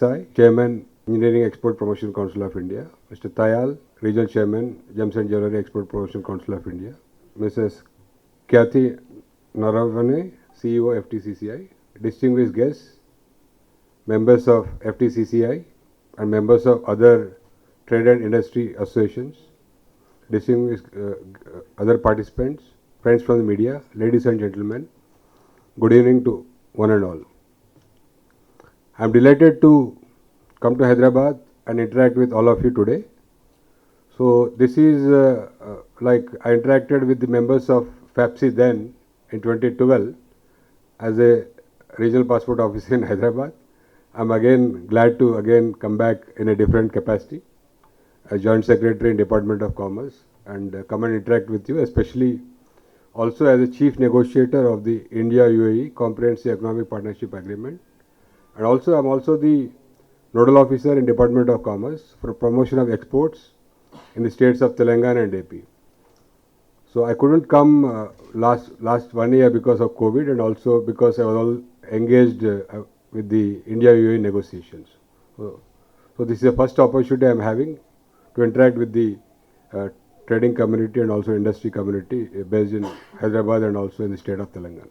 Desai, Chairman, Engineering Export Promotion Council of India. Mr. Tayal, Regional Chairman, Gems and Jewellery Export Promotion Council of India. Mrs. Kyathi Naravane, CEO, FTCCI. Distinguished guests, members of FTCCI and members of other trade and industry associations, distinguished other participants, friends from the media, ladies and gentlemen, good evening to one and all. I am delighted to come to Hyderabad and interact with all of you today. So this is like I interacted with the members of FAPSI then in 2012 as a regional passport officer in Hyderabad. I'm again glad to again come back in a different capacity as Joint Secretary in Department of Commerce and come and interact with you, especially also as a Chief Negotiator of the India-UAE Comprehensive Economic Partnership Agreement. And also I'm also the Nodal Officer in Department of Commerce for promotion of exports in the states of Telangana and AP. So I couldn't come last 1 year because of COVID and also because I was all engaged with the India-UAE negotiations. So this is the first opportunity I'm having to interact with the trading community and also industry community based in Hyderabad and also in the state of Telangana.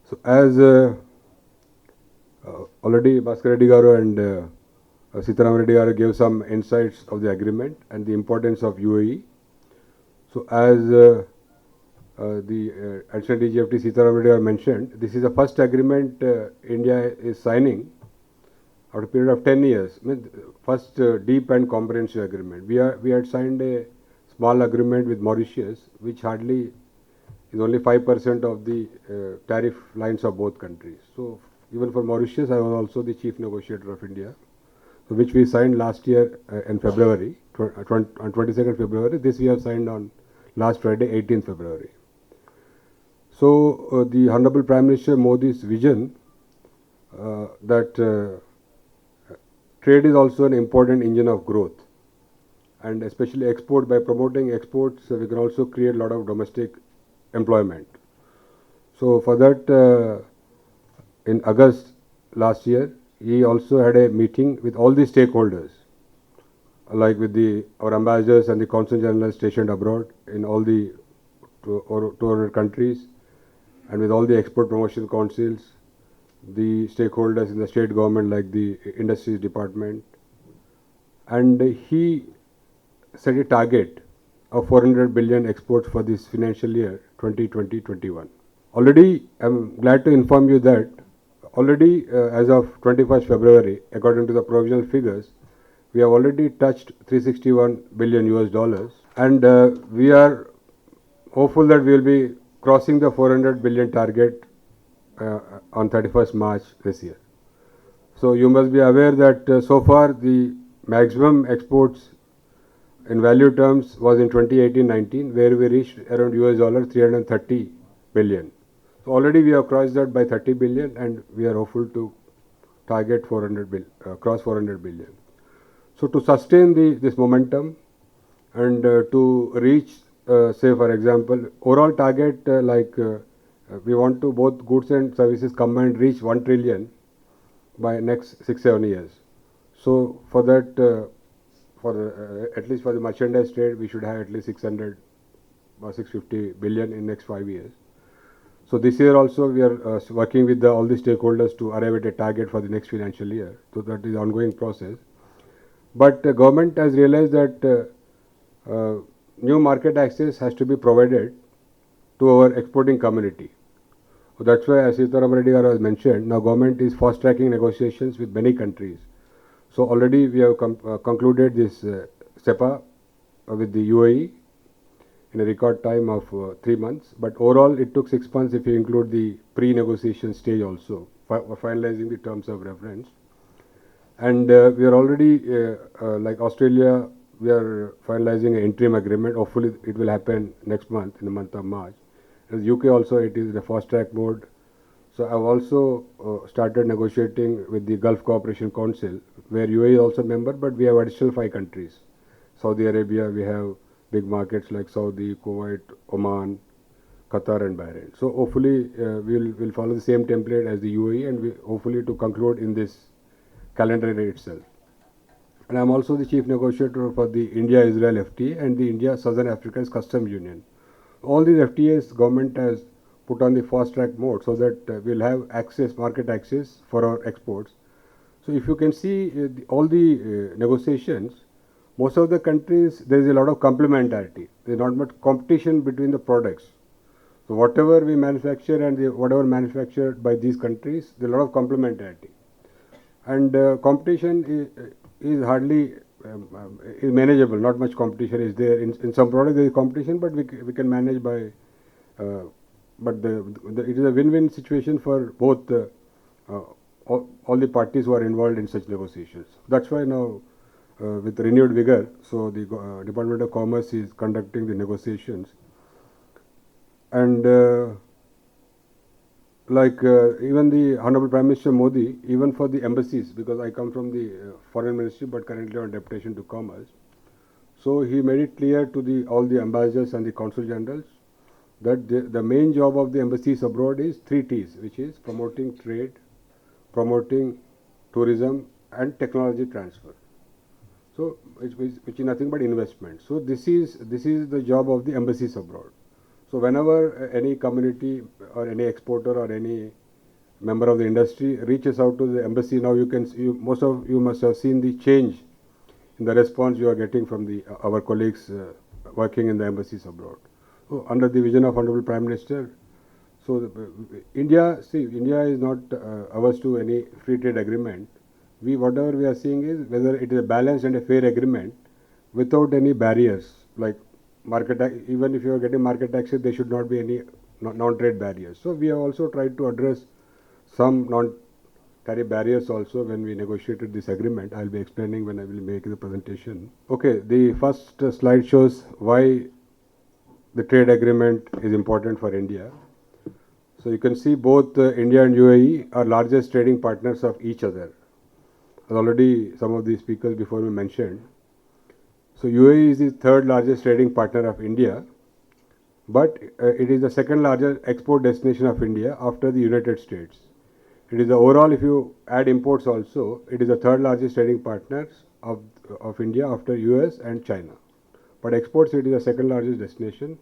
So as already Bhaskar Reddy Garu and Sitaram Reddy Garu gave some insights of the agreement and the importance of UAE. So as the Additional DGFT Sitaram Reddy Garu mentioned, this is the first agreement India is signing after a period of 10 years. First deep and comprehensive agreement. We had signed a small agreement with Mauritius, which hardly is only 5% of the tariff lines of both countries. So even for Mauritius, I was also the Chief Negotiator of India, so which we signed last year in February, on 22nd February. This we have signed on last Friday, 18th February. So the Honorable Prime Minister Modi's vision that trade is also an important engine of growth, and especially export. By promoting exports, we can also create a lot of domestic employment. So for that, in August last year, he also had a meeting with all the stakeholders, like with our ambassadors and the consul generals stationed abroad in all the 200 countries, and with all the export promotion councils, the stakeholders in the state government like the industries department, and he set a target of 400 billion exports for this financial year 2020-21. Already, I'm glad to inform you that already as of 21st February, according to the provisional figures, we have already touched 361 billion US dollars, and we are hopeful that we will be crossing the 400 billion target on 31st March this year. So you must be aware that so far the maximum exports in value terms was in 2018-19, where we reached around US dollar 330 billion. So already we have crossed that by 30 billion, and we are hopeful to target cross 400 billion. So to sustain this momentum and to reach, say for example, overall target we want to both goods and services combined reach 1 trillion by next 6-7 years. So for that, at least for the merchandise trade, we should have at least 600 or 650 billion in next 5 years. So this year also we are working with all the stakeholders to arrive at a target for the next financial year. So that is an ongoing process. But the government has realized that new market access has to be provided to our exporting community. So that's why, as Sitaram Reddy Garu has mentioned, now government is fast-tracking negotiations with many countries. So already we have concluded this SEPA with the UAE in a record time of 3 months. But overall, it took 6 months if you include the pre-negotiation stage also, for finalizing the terms of reference. And we are already, like Australia, we are finalizing an interim agreement. Hopefully, it will happen next month, in the month of March. As UK also, it is in a fast-track mode. So I've also started negotiating with the Gulf Cooperation Council, where UAE is also a member, but we have additional 5 countries. Saudi Arabia, we have big markets like Saudi, Kuwait, Oman, Qatar and Bahrain. So hopefully we'll follow the same template as the UAE, and we hopefully to conclude in this calendar year itself. And I'm also the chief negotiator for the India-Israel FTA and the India-Southern Africa's Customs Union. All these FTAs, government has put on the fast-track mode so that we'll have access, market access for our exports. So if you can see all the negotiations, most of the countries, there is a lot of complementarity. There is not much competition between the products. So whatever we manufacture and whatever manufactured by these countries, there is a lot of complementarity. And competition is hardly is manageable. Not much competition is there. In some products there is competition, but we can manage by. But it is a win-win situation for both all the parties who are involved in such negotiations. That's why now, with renewed vigor, so the Department of Commerce is conducting the negotiations. And even the Honorable Prime Minister Modi, even for the embassies, because I come from the Foreign Ministry but currently on deputation to Commerce, so he made it clear to all the ambassadors and the consul generals that the main job of the embassies abroad is 3 T's, which is promoting trade, promoting tourism, and technology transfer. So which is nothing but investment. So this is the job of the embassies abroad. So whenever any community or any exporter or any member of the industry reaches out to the embassy, now most of you must have seen the change in the response you are getting from our colleagues working in the embassies abroad. So under the vision of Honorable Prime Minister, so India is not averse to any free trade agreement. Whatever we are seeing is whether it is a balanced and a fair agreement without any barriers like market. Even if you are getting market access, there should not be any non-trade barriers. So we have also tried to address some non-tariff barriers also when we negotiated this agreement. I'll be explaining when I will make the presentation. Okay, the first slide shows why the trade agreement is important for India. So you can see both India and UAE are largest trading partners of each other. As already some of the speakers before me mentioned. So UAE is the 3rd largest trading partner of India, but it is the 2nd largest export destination of India after the United States. It is the overall, if you add imports also, it is the 3rd largest trading partner of India after US and China. But exports, it is the 2nd largest destination.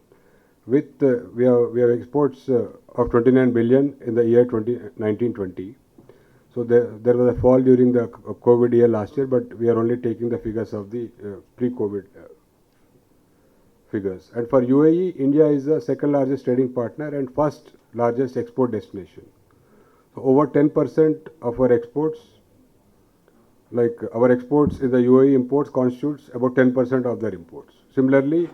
With we have exports of 29 billion in the year 2019-20. So there was a fall during the COVID year last year, but we are only taking the figures of the pre-COVID figures. And for UAE, India is the 2nd largest trading partner and 1st largest export destination. So over 10% of our exports, like our exports in the UAE imports constitutes about 10% of their imports. Similarly,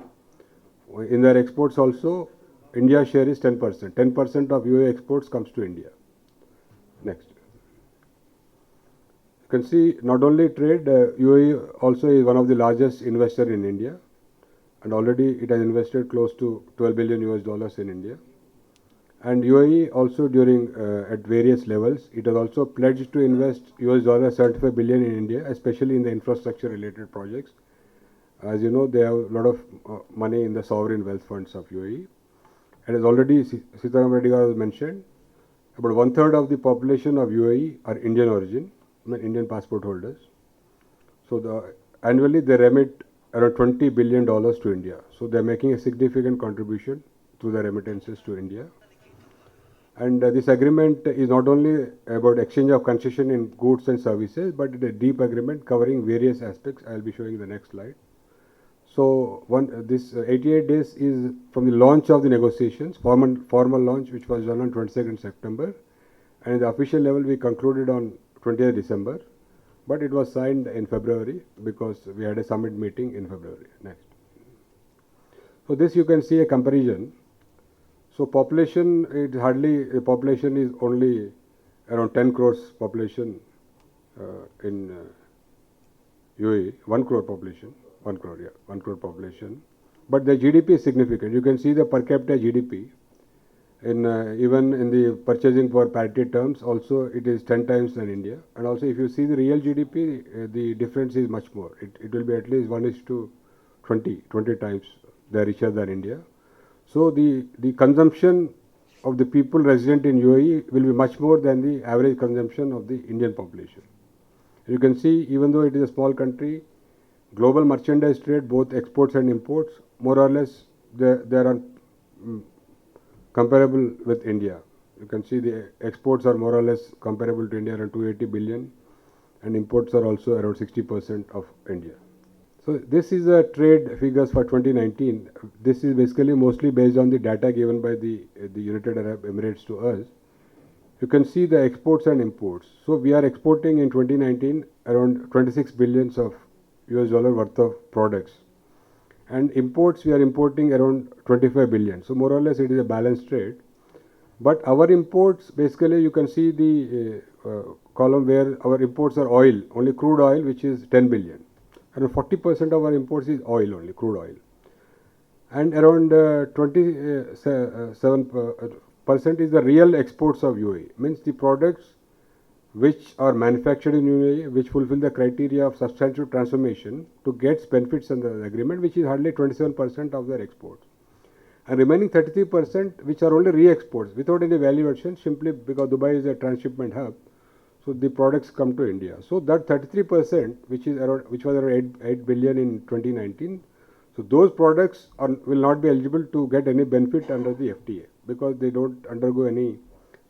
in their exports also, India's share is 10%. 10% of UAE exports comes to India. Next. You can see not only trade, UAE also is one of the largest investor in India, and already it has invested close to $12 billion in India. And UAE also during at various levels, it has also pledged to invest $75 billion in India, especially in the infrastructure related projects. As you know, they have a lot of money in the sovereign wealth funds of UAE. And as already Sitaram Reddy has mentioned, about 1/3 of the population of UAE are Indian origin, Indian passport holders. So annually they remit around $20 billion to India. So they are making a significant contribution through the remittances to India. And this agreement is not only about exchange of concession in goods and services, but it is a deep agreement covering various aspects. I will be showing the next slide. So this 88 days is from the launch of the negotiations, formal launch, which was done on 22nd September. And at the official level, we concluded on 20th December, but it was signed in February because we had a summit meeting in February. Next. So this you can see a comparison. So population, the population is only around 10 crores population in UAE, 1 crore population, 1 crore population. But the GDP is significant. You can see the per capita GDP. Even in the purchasing power parity terms, also it is 10 times than India. And also if you see the real GDP, the difference is much more. It will be at least 1:20 times they are richer than India. So the consumption of the people resident in UAE will be much more than the average consumption of the Indian population. You can see, even though it is a small country, global merchandise trade, both exports and imports, more or less they are on, comparable with India. You can see the exports are more or less comparable to India, around 280 billion, and imports are also around 60% of India. So this is the trade figures for 2019. This is basically mostly based on the data given by the United Arab Emirates to us. You can see the exports and imports. So we are exporting in 2019 around 26 billions of US dollar worth of products, and imports we are importing around 25 billion. So more or less it is a balanced trade. But our imports, basically you can see the column where our imports are oil, only crude oil, which is 10 billion. Around 40% of our imports is oil only, crude oil. And around 27% is the real exports of UAE. Means the products which are manufactured in UAE, which fulfill the criteria of substantial transformation to get benefits under the agreement, which is hardly 27% of their exports. And remaining 33%, which are only re-exports without any value addition, simply because Dubai is a transshipment hub. So the products come to India. So that 33%, which was around 8 billion in 2019, so those products will not be eligible to get any benefit under the FTA because they don't undergo any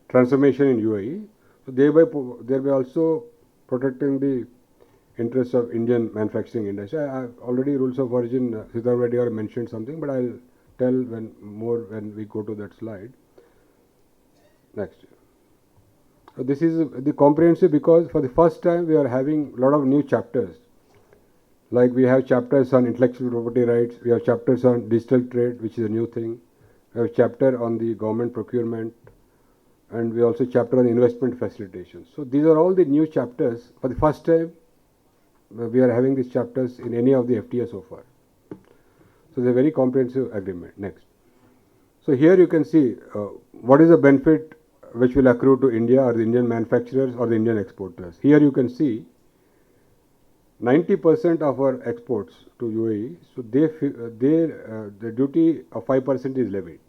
transformation in UAE. So thereby also protecting the interests of Indian manufacturing industry. Already rules of origin, Siddharth Reddy mentioned something, but I'll tell when we go to that slide. Next. So this is the comprehensive, because for the first time we are having a lot of new chapters. Like we have chapters on intellectual property rights, we have chapters on digital trade, which is a new thing. We have a chapter on the government procurement, and we also chapter on investment facilitation. So these are all the new chapters. For the first time, we are having these chapters in any of the FTA so far. So it's a very comprehensive agreement. Next. So here you can see what is the benefit which will accrue to India or the Indian manufacturers or the Indian exporters. Here you can see 90% of our exports to UAE, so the duty of 5% is levied.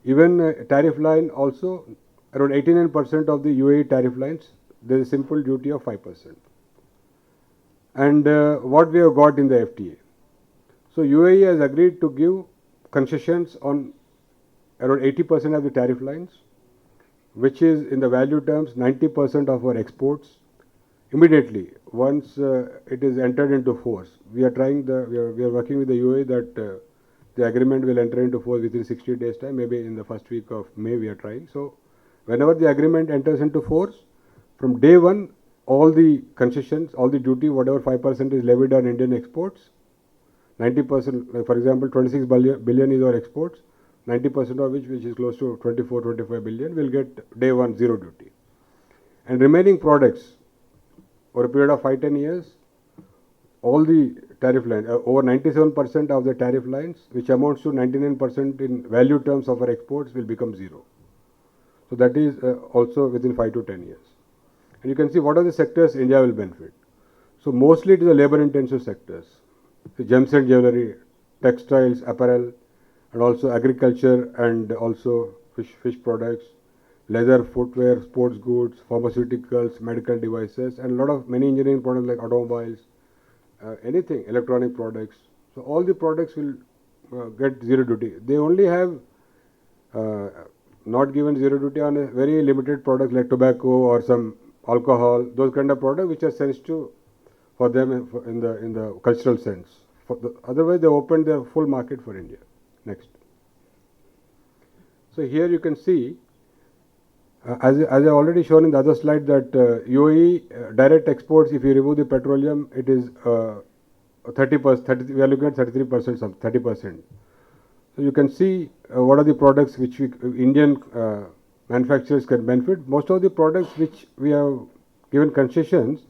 Even tariff line also, around 89% of the UAE tariff lines, there is a simple duty of 5%. And what we have got in the FTA. So UAE has agreed to give concessions on around 80% of the tariff lines, which is in the value terms 90% of our exports immediately once it is entered into force. We are working with the UAE that the agreement will enter into force within 60 days time, maybe in the first week of May we are trying. So whenever the agreement enters into force, from day one, all the concessions, all the duty, whatever 5% is levied on Indian exports, 90%, like for example, 26 billion is our exports, 90% of which is close to 25 billion, will get day one zero duty. And remaining products, over a period of 5-10 years, all the tariff lines, over 97% of the tariff lines, which amounts to 99% in value terms of our exports, will become zero. So that is also within 5 to 10 years. And you can see what are the sectors India will benefit. So mostly it is the labor-intensive sectors, the gems and jewelry, textiles, apparel, and also agriculture, and also fish products, leather, footwear, sports goods, pharmaceuticals, medical devices, and many engineering products like automobiles, anything, electronic products. So all the products will get zero duty. They only have not given zero duty on a very limited products like tobacco or some alcohol, those kind of products which are sensitive for them in the cultural sense. Otherwise, they opened their full market for India. Next. So here you can see, as I already shown in the other slide, that UAE direct exports, if you remove the petroleum, it is 30%. We are looking at 33%, 30%. So you can see what are the products which Indian manufacturers can benefit. Most of the products which we have given concessions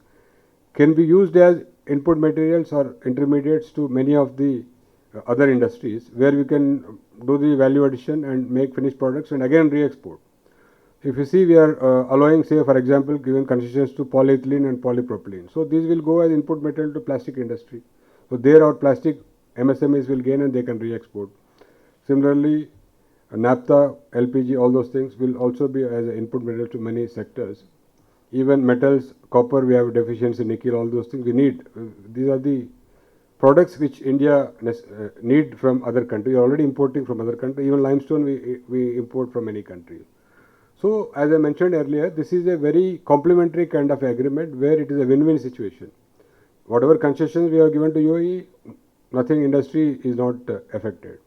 can be used as input materials or intermediates to many of the other industries, where we can do the value addition and make finished products and again re-export. If you see, we are allowing, say for example, giving concessions to polyethylene and polypropylene. So these will go as input material to plastic industry. So there our plastic MSMEs will gain and they can re-export. Similarly, naphtha, LPG, all those things will also be as an input material to many sectors. even metals, copper, we have deficiency, nickel, all those things we need. These are the products which India need from other countries. We are already importing from other countries. Even limestone we import from any country. So as I mentioned earlier, this is a very complementary kind of agreement where it is a win-win situation. Whatever concessions we have given to UAE, nothing industry is not affected.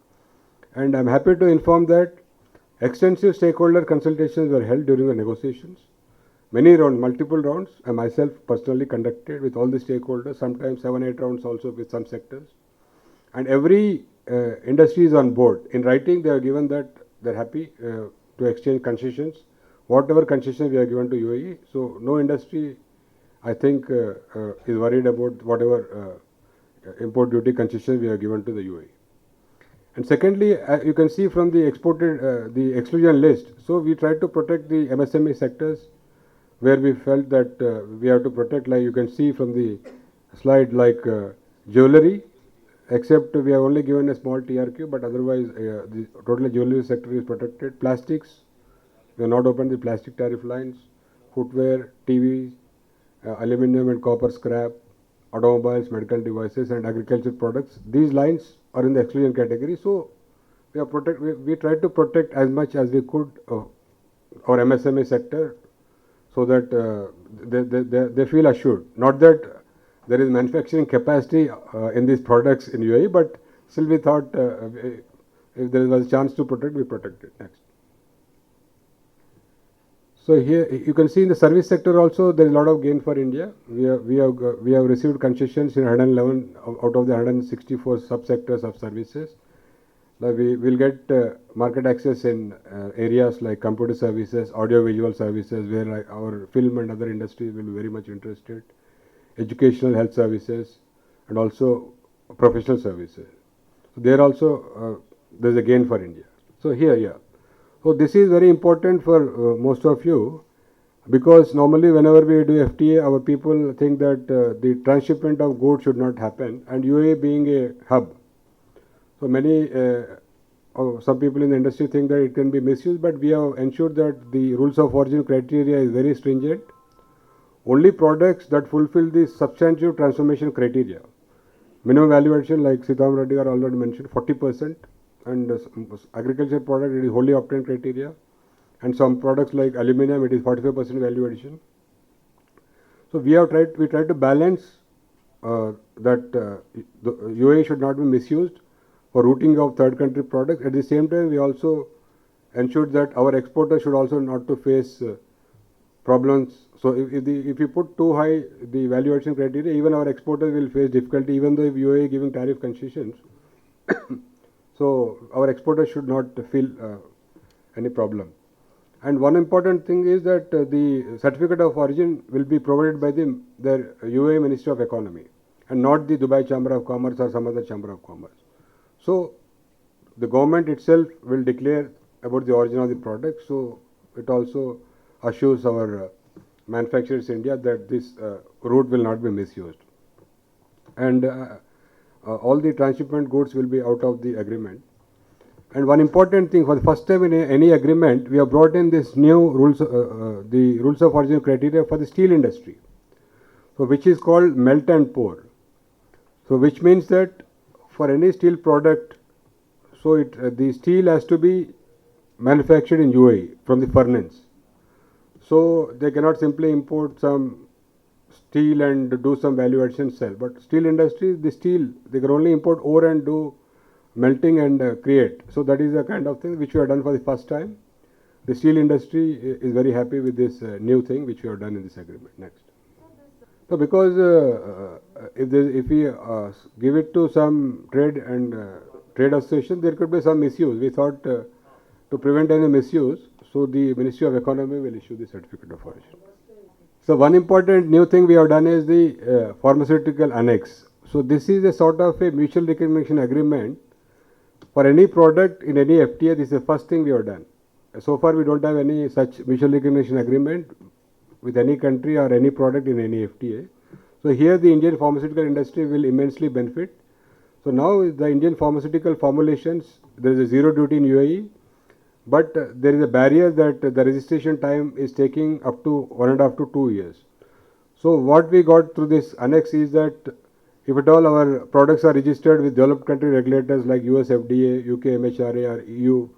And I'm happy to inform that extensive stakeholder consultations were held during the negotiations. Many rounds, multiple rounds, I myself personally conducted with all the stakeholders, sometimes 7-8 rounds also with some sectors. And every industry is on board. In writing, they are given that they're happy to exchange concessions, whatever concessions we are given to UAE. So no industry, I think, is worried about whatever import duty concessions we are given to the UAE. And secondly, you can see from the the exclusion list. So we try to protect the MSME sectors where we felt that we have to protect, like you can see from the slide, like jewelry, except we have only given a small TRQ, but otherwise the total jewelry sector is protected. Plastics, we have not opened the plastic tariff lines. Footwear, TVs, aluminum and copper scrap, automobiles, medical devices and agriculture products. These lines are in the exclusion category. So we try to protect as much as we could our MSME sector, so that they feel assured. Not that there is manufacturing capacity in these products in UAE, but still we thought if there was a chance to protect, we protect it. Next. So here you can see in the service sector also there is a lot of gain for India. We have received concessions in 111 out of the 164 subsectors of services. We will get market access in areas like computer services, audio-visual services, where our film and other industries will be very much interested, educational health services, and also professional services. So there also there is a gain for India. So here, yeah. So this is very important for most of you, because normally whenever we do FTA, our people think that the transshipment of goods should not happen, and UAE being a hub. So many, some people in the industry think that it can be misused, but we have ensured that the rules of origin criteria is very stringent. Only products that fulfill the substantive transformation criteria. Minimum value addition, like Sitaram Reddy already mentioned, 40%, and agriculture product, it is wholly obtained criteria, and some products like aluminium, it is 45% value addition. So we tried to balance that the UAE should not be misused for routing of third country products. At the same time, we also ensured that our exporters should also not to face problems. So if you put too high the value addition criteria, even our exporters will face difficulty, even though if UAE giving tariff concessions. So our exporters should not feel any problem. And one important thing is that the certificate of origin will be provided by the UAE Ministry of Economy, and not the Dubai Chamber of Commerce or some other Chamber of Commerce. So the government itself will declare about the origin of the product. So it also assures our manufacturers in India that this route will not be misused. And all the transshipment goods will be out of the agreement. And one important thing, for the first time in any agreement, we have brought in this new rules, the rules of origin criteria for the steel industry, so which is called melt and pour. So which means that for any steel product, so the steel has to be manufactured in UAE from the furnace. So they cannot simply import some steel and do some value addition sell. But steel industry, the steel, they can only import ore and do melting and create. So that is the kind of thing which we have done for the first time. The steel industry is very happy with this new thing which we have done in this agreement. Next. So because if we give it to some trade and trade association, there could be some misuse. We thought to prevent any misuse, so the Ministry of Economy will issue the certificate of origin. So one important new thing we have done is the pharmaceutical annex. So this is a sort of a mutual recognition agreement for any product in any FTA. This is the first thing we have done. So far we don't have any such mutual recognition agreement with any country or any product in any FTA. So here the Indian pharmaceutical industry will immensely benefit. So now the Indian pharmaceutical formulations, there is a zero duty in UAE. But there is a barrier that the registration time is taking up to 1.5 to 2 years. So what we got through this annex is that if at all our products are registered with developed country regulators like US FDA, UK MHRA or EU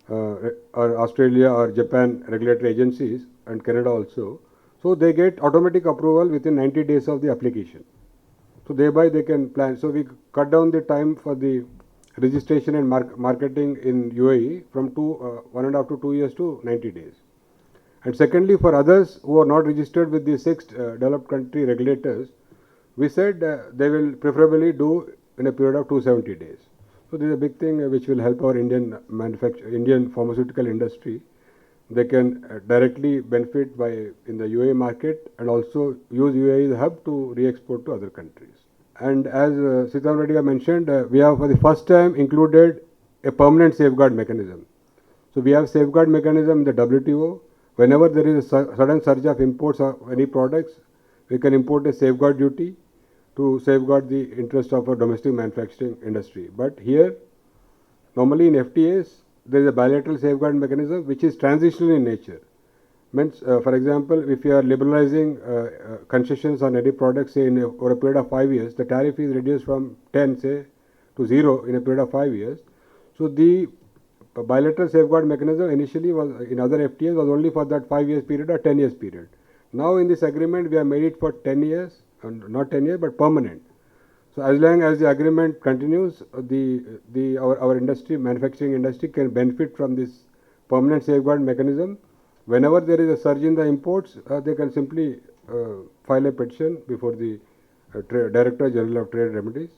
or Australia or Japan regulatory agencies and Canada also, so they get automatic approval within 90 days of the application. So thereby they can plan. So we cut down the time for the registration and marketing in UAE from 1.5 to 2 years to 90 days. And secondly, for others who are not registered with the 6 developed country regulators, we said they will preferably do in a period of 270 days. So this is a big thing which will help our Indian pharmaceutical industry. They can directly benefit by in the UAE market and also use UAE as a hub to re-export to other countries. And as Sitam Reddy mentioned, we have for the first time included a permanent safeguard mechanism. So we have safeguard mechanism in the WTO. Whenever there is a sudden surge of imports of any products, we can import a safeguard duty to safeguard the interest of our domestic manufacturing industry. But here, normally in FTAs, there is a bilateral safeguard mechanism which is transitional in nature. Means, for example, if you are liberalizing concessions on any product, say over a period of 5 years, the tariff is reduced from 10, say, to 0 in a period of 5 years. So the bilateral safeguard mechanism initially was in other FTAs was only for that 5 years period or 10 years period. Now in this agreement, we have made it for 10 years, not 10 years, but permanent. So as long as the agreement continues, our industry, manufacturing industry, can benefit from this permanent safeguard mechanism. Whenever there is a surge in the imports, they can simply file a petition before the Director General of Trade Remedies,